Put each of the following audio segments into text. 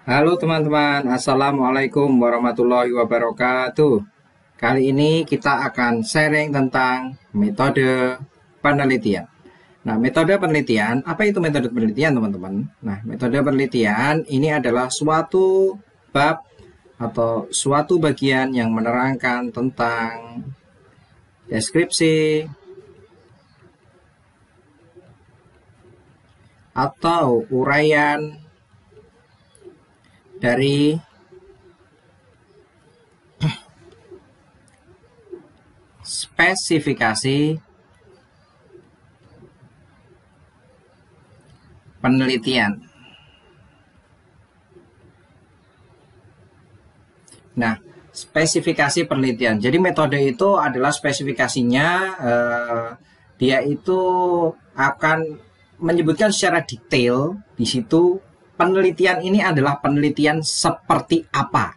Halo teman-teman, Assalamualaikum warahmatullahi wabarakatuh. Kali ini kita akan sharing tentang metode penelitian. Nah, metode penelitian, apa itu metode penelitian teman-teman? Nah, metode penelitian ini adalah suatu bab atau suatu bagian yang menerangkan tentang deskripsi atau uraian dari spesifikasi penelitian. Nah, spesifikasi penelitian. Jadi metode itu adalah spesifikasinya, dia itu akan menyebutkan secara detail di situ penelitian ini adalah penelitian seperti apa.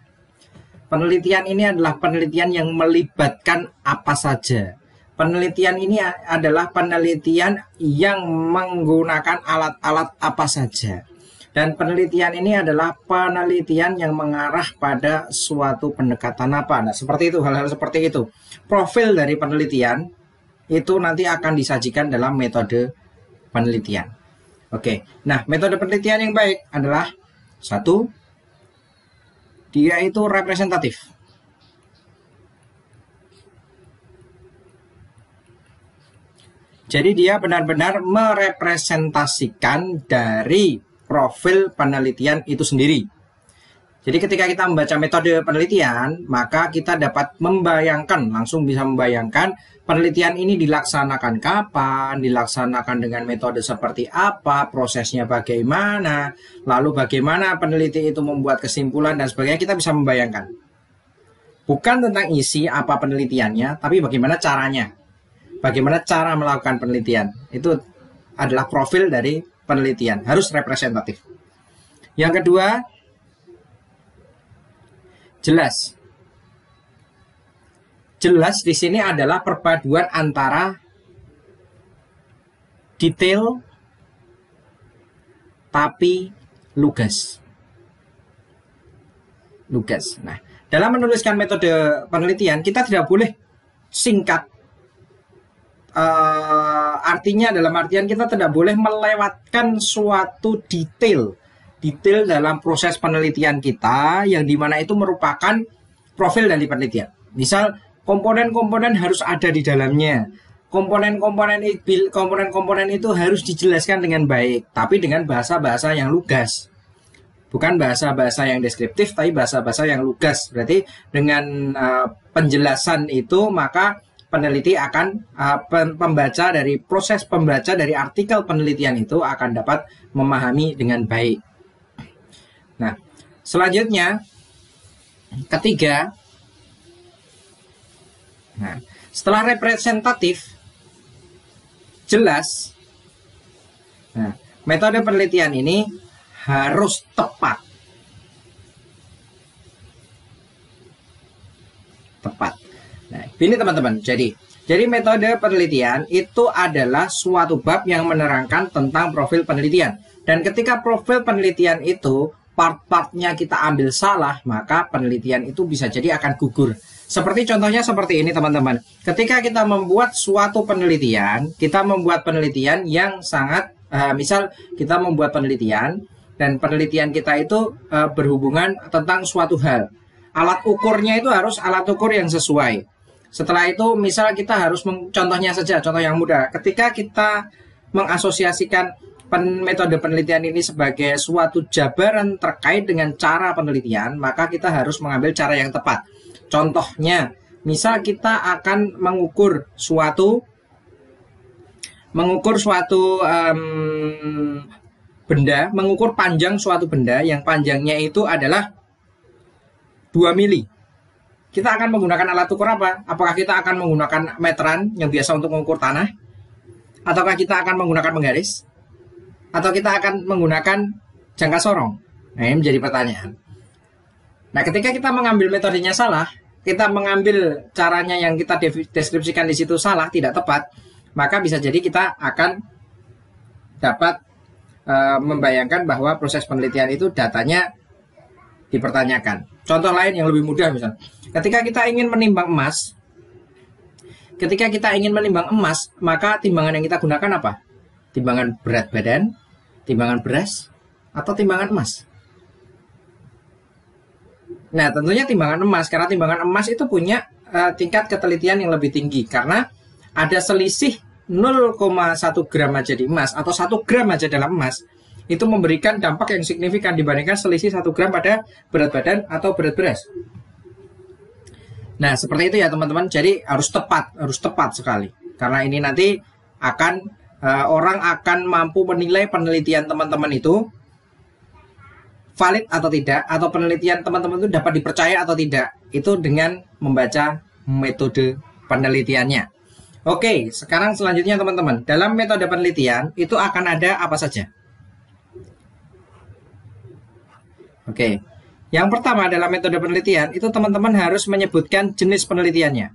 Penelitian ini adalah penelitian yang melibatkan apa saja. Penelitian ini adalah penelitian yang menggunakan alat-alat apa saja. Dan penelitian ini adalah penelitian yang mengarah pada suatu pendekatan apa. Nah, seperti itu, hal-hal seperti itu. Profil dari penelitian itu nanti akan disajikan dalam metode penelitian. Oke, nah metode penelitian yang baik adalah satu, dia itu representatif. Jadi dia benar-benar merepresentasikan dari profil penelitian itu sendiri. Jadi ketika kita membaca metode penelitian, maka kita dapat membayangkan, langsung bisa membayangkan penelitian ini dilaksanakan kapan, dilaksanakan dengan metode seperti apa, prosesnya bagaimana, lalu bagaimana peneliti itu membuat kesimpulan dan sebagainya, kita bisa membayangkan. Bukan tentang isi apa penelitiannya, tapi bagaimana caranya. Bagaimana cara melakukan penelitian. Itu adalah profil dari penelitian, harus representatif. Yang kedua, jelas. Jelas di sini adalah perpaduan antara detail tapi lugas. Lugas. Nah, dalam menuliskan metode penelitian kita tidak boleh singkat. Artinya dalam artian kita tidak boleh melewatkan suatu detail dalam proses penelitian kita yang dimana itu merupakan profil dari penelitian. Misal komponen-komponen harus ada di dalamnya. Komponen-komponen itu harus dijelaskan dengan baik, tapi dengan bahasa-bahasa yang lugas. Bukan bahasa-bahasa yang deskriptif, tapi bahasa-bahasa yang lugas. Berarti dengan penjelasan itu maka peneliti akan pembaca dari proses pembaca dari artikel penelitian itu akan dapat memahami dengan baik. Nah, selanjutnya ketiga, nah, setelah representatif jelas, nah, metode penelitian ini harus tepat. Nah, ini teman-teman. Jadi metode penelitian itu adalah suatu bab yang menerangkan tentang profil penelitian. Dan ketika profil penelitian itu part-partnya kita ambil salah, maka penelitian itu bisa jadi akan gugur. Seperti contohnya seperti ini teman-teman. Ketika kita membuat suatu penelitian, kita membuat penelitian yang sangat, misal kita membuat penelitian dan penelitian kita itu berhubungan tentang suatu hal. Alat ukurnya itu harus alat ukur yang sesuai. Setelah itu misal kita harus contohnya saja, contoh yang mudah. Ketika kita mengasosiasikan metode penelitian ini sebagai suatu jabaran terkait dengan cara penelitian, maka kita harus mengambil cara yang tepat. Contohnya, misal kita akan mengukur suatu benda, mengukur panjang suatu benda yang panjangnya itu adalah 2 mili. Kita akan menggunakan alat ukur apa? Apakah kita akan menggunakan meteran yang biasa untuk mengukur tanah? Ataukah kita akan menggunakan penggaris? Atau kita akan menggunakan jangka sorong? Nah, ini menjadi pertanyaan. Nah, ketika kita mengambil metodenya salah, kita mengambil caranya yang kita deskripsikan di situ salah, tidak tepat, maka bisa jadi kita akan dapat membayangkan bahwa proses penelitian itu datanya dipertanyakan. Contoh lain yang lebih mudah misalnya, ketika kita ingin menimbang emas, maka timbangan yang kita gunakan apa? Timbangan berat badan, timbangan beras, atau timbangan emas? Nah, tentunya timbangan emas, karena timbangan emas itu punya tingkat ketelitian yang lebih tinggi, karena ada selisih 0,1 gram aja di emas atau 1 gram aja dalam emas itu memberikan dampak yang signifikan dibandingkan selisih 1 gram pada berat badan atau berat beras. Nah, seperti itu ya teman-teman. Jadi harus tepat sekali. Karena ini nanti akan orang akan mampu menilai penelitian teman-teman itu valid atau tidak, atau penelitian teman-teman itu dapat dipercaya atau tidak, itu dengan membaca metode penelitiannya. Oke, sekarang selanjutnya teman-teman, dalam metode penelitian itu akan ada apa saja? Oke, yang pertama dalam metode penelitian itu teman-teman harus menyebutkan jenis penelitiannya.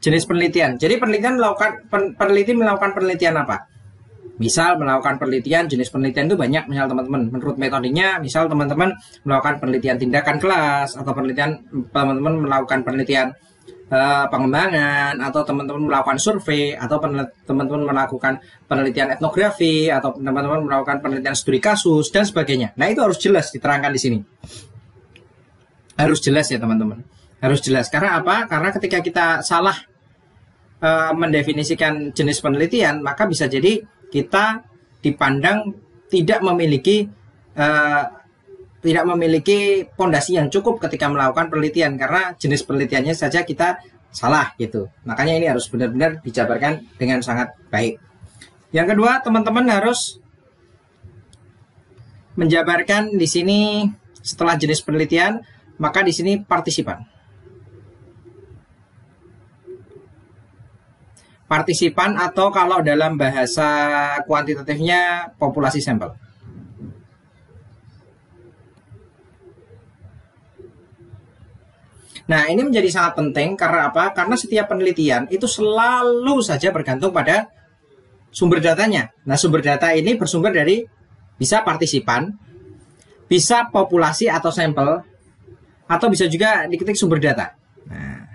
Jenis penelitian. Jadi peneliti melakukan penelitian apa? Misal melakukan penelitian, jenis penelitian itu banyak. Misal teman-teman menurut metodenya, misal teman-teman melakukan penelitian tindakan kelas, atau teman-teman melakukan penelitian pengembangan, atau teman-teman melakukan survei, atau teman-teman melakukan penelitian etnografi, atau teman-teman melakukan penelitian studi kasus dan sebagainya. Nah, itu harus jelas diterangkan di sini. Harus jelas ya teman-teman. Harus jelas. Karena apa? Karena ketika kita salah mendefinisikan jenis penelitian, maka bisa jadi kita dipandang tidak memiliki pondasi yang cukup ketika melakukan penelitian, karena jenis penelitiannya saja kita salah gitu. Makanya ini harus benar-benar dijabarkan dengan sangat baik. Yang kedua, teman-teman harus menjabarkan di sini setelah jenis penelitian, maka di sini partisipan. Partisipan, atau kalau dalam bahasa kuantitatifnya populasi sampel. Nah, ini menjadi sangat penting karena apa? Karena setiap penelitian itu selalu saja bergantung pada sumber datanya. Nah, sumber data ini bersumber dari bisa partisipan, bisa populasi atau sampel, atau bisa juga diketik sumber data. Nah,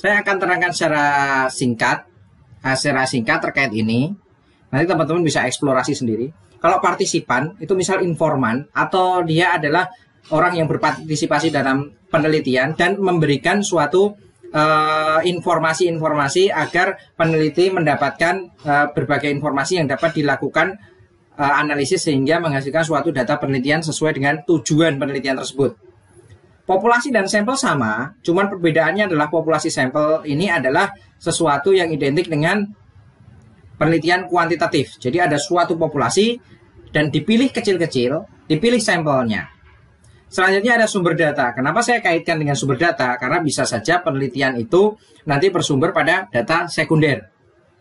saya akan terangkan secara singkat terkait ini. Nanti teman-teman bisa eksplorasi sendiri. Kalau partisipan itu misal informan, atau dia adalah orang yang berpartisipasi dalam penelitian dan memberikan suatu informasi-informasi agar peneliti mendapatkan berbagai informasi yang dapat dilakukan analisis sehingga menghasilkan suatu data penelitian sesuai dengan tujuan penelitian tersebut. Populasi dan sampel sama, cuman perbedaannya adalah populasi sampel ini adalah sesuatu yang identik dengan penelitian kuantitatif. Jadi ada suatu populasi dan dipilih kecil-kecil, dipilih sampelnya. Selanjutnya ada sumber data. Kenapa saya kaitkan dengan sumber data? Karena bisa saja penelitian itu nanti bersumber pada data sekunder.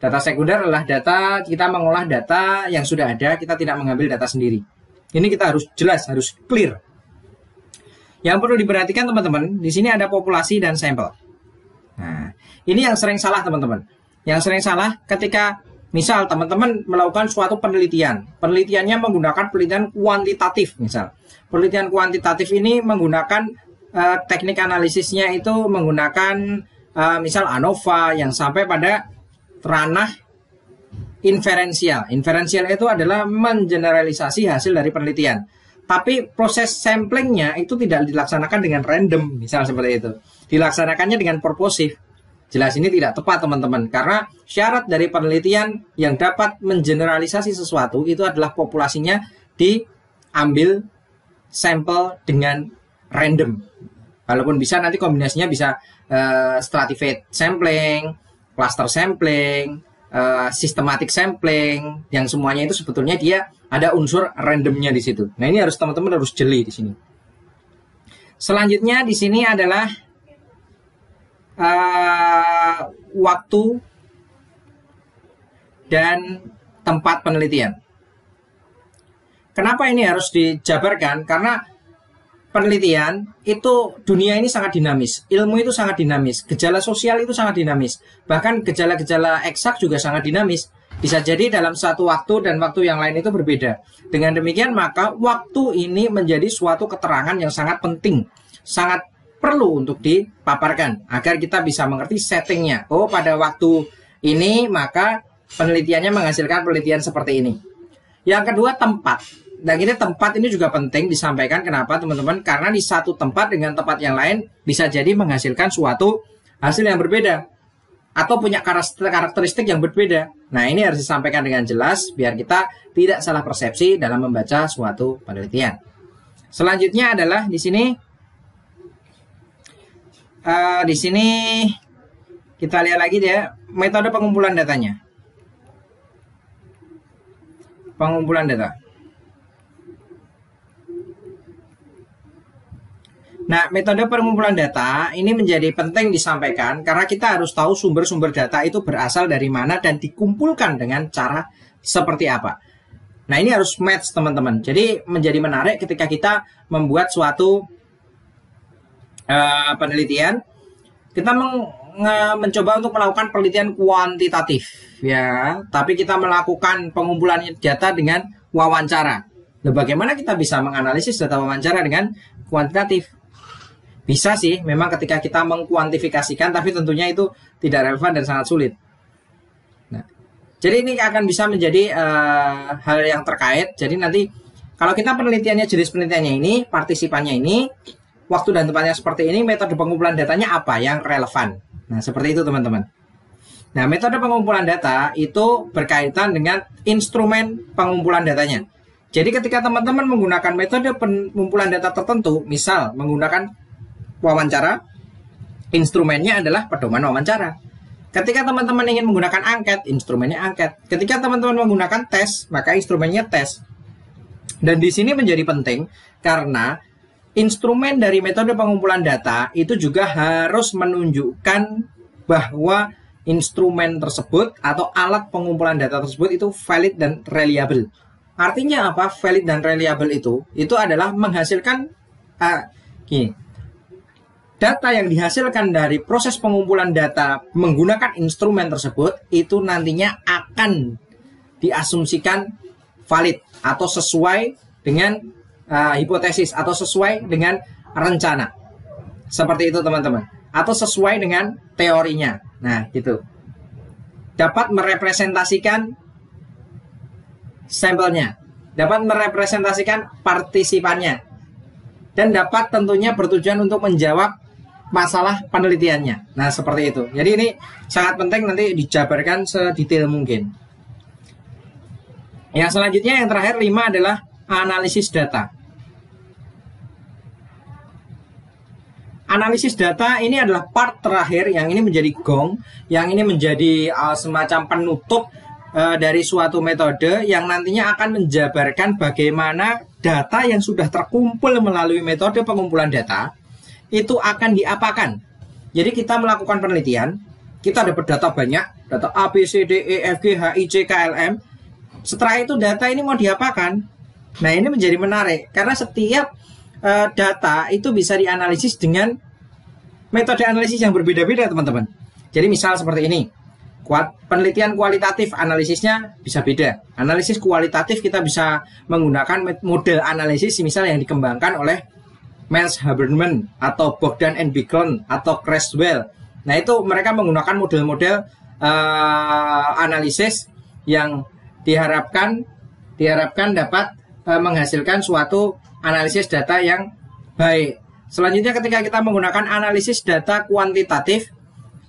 Data sekunder adalah data, kita mengolah data yang sudah ada, kita tidak mengambil data sendiri. Ini kita harus jelas, harus clear. Yang perlu diperhatikan teman-teman, di sini ada populasi dan sampel. Nah, ini yang sering salah teman-teman. Yang sering salah ketika misal teman-teman melakukan suatu penelitian. Penelitiannya menggunakan penelitian kuantitatif misal. Penelitian kuantitatif ini menggunakan teknik analisisnya itu menggunakan misal ANOVA yang sampai pada ranah inferensial. Inferensial itu adalah mengeneralisasi hasil dari penelitian. Tapi proses samplingnya itu tidak dilaksanakan dengan random, misal seperti itu. Dilaksanakannya dengan purposive. Jelas ini tidak tepat teman-teman, karena syarat dari penelitian yang dapat mengeneralisasi sesuatu itu adalah populasinya diambil sampel dengan random. Walaupun bisa nanti kombinasinya bisa stratified sampling, cluster sampling, systematic sampling, yang semuanya itu sebetulnya dia ada unsur randomnya di situ. Nah, ini harus teman-teman harus jeli di sini. Selanjutnya di sini adalah waktu dan tempat penelitian. Kenapa ini harus dijabarkan? Karena penelitian itu dunia ini sangat dinamis, ilmu itu sangat dinamis, gejala sosial itu sangat dinamis, bahkan gejala-gejala eksak juga sangat dinamis. Bisa jadi dalam satu waktu dan waktu yang lain itu berbeda. Dengan demikian maka waktu ini menjadi suatu keterangan yang sangat penting, sangat perlu untuk dipaparkan agar kita bisa mengerti settingnya. Oh, pada waktu ini maka penelitiannya menghasilkan penelitian seperti ini. Yang kedua, tempat. Dan ini tempat ini juga penting disampaikan. Kenapa teman-teman? Karena di satu tempat dengan tempat yang lain bisa jadi menghasilkan suatu hasil yang berbeda atau punya karakteristik yang berbeda. Nah, ini harus disampaikan dengan jelas biar kita tidak salah persepsi dalam membaca suatu penelitian. Selanjutnya adalah di sini kita lihat lagi ya metode pengumpulan datanya. Pengumpulan data. Nah, metode pengumpulan data ini menjadi penting disampaikan karena kita harus tahu sumber-sumber data itu berasal dari mana dan dikumpulkan dengan cara seperti apa. Nah, ini harus match teman-teman. Jadi menjadi menarik ketika kita membuat suatu penelitian, kita mencoba untuk melakukan penelitian kuantitatif ya, tapi kita melakukan pengumpulan data dengan wawancara. Nah, bagaimana kita bisa menganalisis data wawancara dengan kuantitatif? Bisa sih, memang ketika kita mengkuantifikasikan, tapi tentunya itu tidak relevan dan sangat sulit. Nah, jadi ini akan bisa menjadi hal yang terkait. Jadi nanti kalau kita penelitiannya, jenis penelitiannya ini, partisipannya ini, waktu dan tempatnya seperti ini, metode pengumpulan datanya apa yang relevan. Nah, seperti itu teman-teman. Nah, metode pengumpulan data itu berkaitan dengan instrumen pengumpulan datanya. Jadi ketika teman-teman menggunakan metode pengumpulan data tertentu, misal menggunakan wawancara, instrumennya adalah pedoman wawancara. Ketika teman-teman ingin menggunakan angket, instrumennya angket. Ketika teman-teman menggunakan tes, maka instrumennya tes. Dan di sini menjadi penting karena instrumen dari metode pengumpulan data itu juga harus menunjukkan bahwa instrumen tersebut atau alat pengumpulan data tersebut itu valid dan reliable. Artinya apa? Valid dan reliable itu adalah menghasilkan data yang dihasilkan dari proses pengumpulan data menggunakan instrumen tersebut itu nantinya akan diasumsikan valid atau sesuai dengan hipotesis atau sesuai dengan rencana. Seperti itu teman-teman. Atau sesuai dengan teorinya. Nah, gitu. Dapat merepresentasikan sampelnya. Dapat merepresentasikan partisipannya. Dan dapat tentunya bertujuan untuk menjawab masalah penelitiannya. Nah, seperti itu. Jadi ini sangat penting nanti dijabarkan sedetail mungkin. Yang selanjutnya yang terakhir 5 adalah analisis data. Analisis data ini adalah part terakhir yang ini menjadi gong, yang ini menjadi semacam penutup dari suatu metode yang nantinya akan menjabarkan bagaimana data yang sudah terkumpul melalui metode pengumpulan data itu akan diapakan. Jadi kita melakukan penelitian, kita dapat data banyak, data A, B, C, D, E, F, G, H, I, J, K, L, M. Setelah itu data ini mau diapakan? Nah, ini menjadi menarik karena setiap data itu bisa dianalisis dengan metode analisis yang berbeda-beda teman-teman. Jadi misal seperti ini, penelitian kualitatif analisisnya bisa beda. Analisis kualitatif kita bisa menggunakan model analisis misal yang dikembangkan oleh Miles Haberman atau Bogdan and Bicklin atau Creswell. Nah, itu mereka menggunakan model-model analisis yang diharapkan dapat menghasilkan suatu analisis data yang baik. Selanjutnya ketika kita menggunakan analisis data kuantitatif,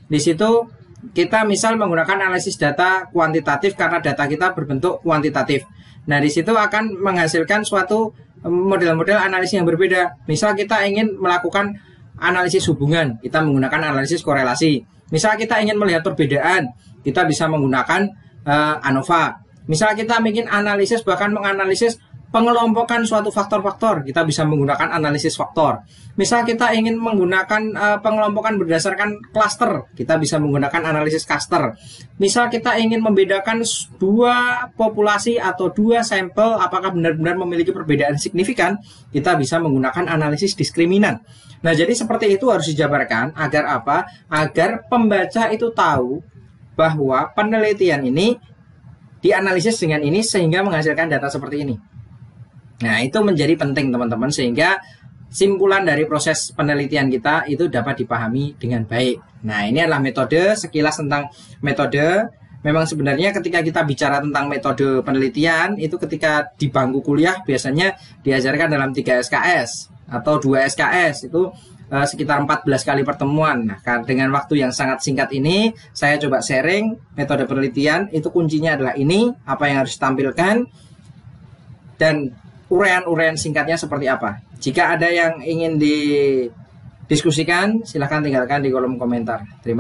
di situ kita misal menggunakan analisis data kuantitatif karena data kita berbentuk kuantitatif. Nah, di situ akan menghasilkan suatu model-model analisis yang berbeda. Misal kita ingin melakukan analisis hubungan, kita menggunakan analisis korelasi. Misal kita ingin melihat perbedaan, kita bisa menggunakan ANOVA. Misal kita ingin analisis bahkan menganalisis pengelompokan suatu faktor-faktor, kita bisa menggunakan analisis faktor. Misal kita ingin menggunakan pengelompokan berdasarkan klaster, kita bisa menggunakan analisis cluster. Misal kita ingin membedakan dua populasi atau dua sampel apakah benar-benar memiliki perbedaan signifikan, kita bisa menggunakan analisis diskriminan. Nah, jadi seperti itu harus dijabarkan agar apa? Agar pembaca itu tahu bahwa penelitian ini dianalisis dengan ini sehingga menghasilkan data seperti ini. Nah, itu menjadi penting teman-teman, sehingga simpulan dari proses penelitian kita itu dapat dipahami dengan baik. Nah, ini adalah metode, sekilas tentang metode. Memang sebenarnya ketika kita bicara tentang metode penelitian, itu ketika di bangku kuliah biasanya diajarkan dalam 3 SKS atau 2 SKS, itu sekitar 14 kali pertemuan. Nah, dengan waktu yang sangat singkat ini, saya coba sharing metode penelitian, itu kuncinya adalah ini, apa yang harus ditampilkan, dan uraian-uraian singkatnya seperti apa. Jika ada yang ingin didiskusikan, silahkan tinggalkan di kolom komentar. Terima kasih.